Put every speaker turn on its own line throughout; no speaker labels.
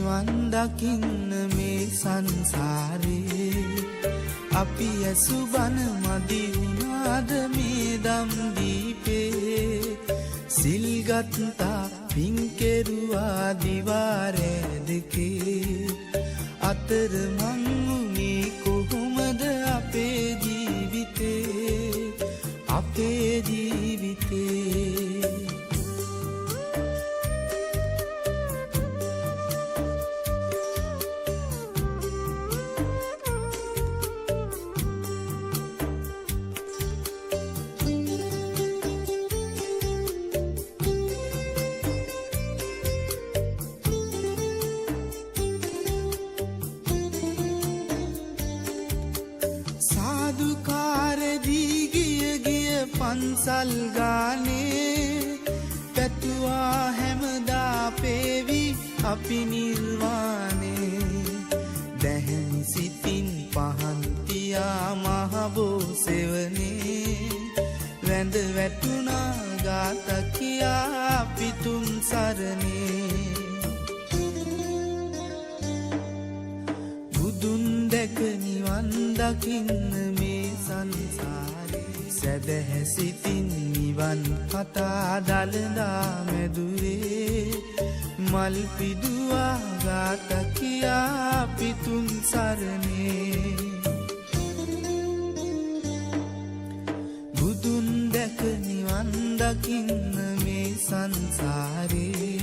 නිවන් දකින්න මේ සංසාරේ අපි ඇසුබන මදි වුණාද මේ දම් දීපේ සිල්ගත්තා පින් කෙරුවා දිවාරෑ දෙකේ අතර මං වුණේ කොහොමද අපේ ජීවිතේ පන්සල් ගානේ පැතුවා හැමදා පේවි අපි නිර්වාණේ දැහැමි සිතින් පහන්තියා මහබෝ සෙවනේ වැඳ වැටුණා ගාත කියා පිතුම් සරණේ බුදුන් දැක නිවන් දකින්න මේ සංසාරේ සැදැහැ සිතින් නිවන් කතා දළදා මැදුරේ මල් පිදුවා ගාත කියා පිතුම් සරණේ බුදුන් දැක නිවන් දකින්න මේ සංසාරේ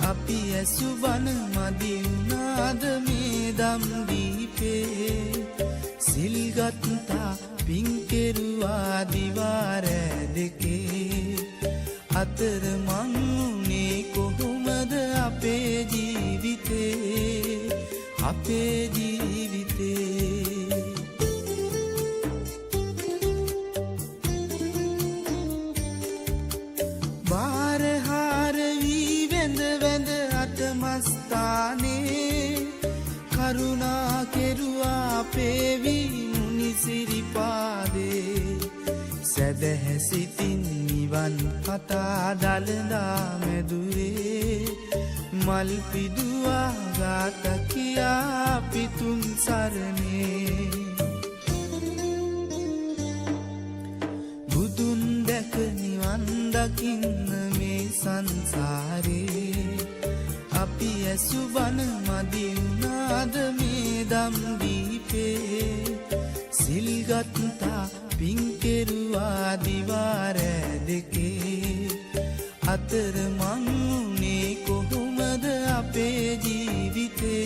අපි ඇසුබන මදි වුණාද මේ දම් දීපේ සිල්ගත්තා පින් කෙරුවා දිවාරෑ දෙකේ අතර මං වුණේ කොහොමද අපේ ජීවිතේ බාරහාර වී වැඳ වැඳ අටමස්ථානේ කරුණා කෙරුවා පේවි සිරිපාදේ සැදැහැ සිතින් නිවන් කතා දළදා මැදුරේ මල් පිදුවා ගාත කියා පිතුම් සරණේ බුදුන් දැක නිවන් දකින්න මේ සංසාරේ අපි ඇසුබන මදි වුණාද මේ දම් දීපේ සිල්ගත්තා පින් කෙරුවා දිවාරෑ දෙකේ අතර මං වුණේ කොහොමද අපේ ජීවිතේ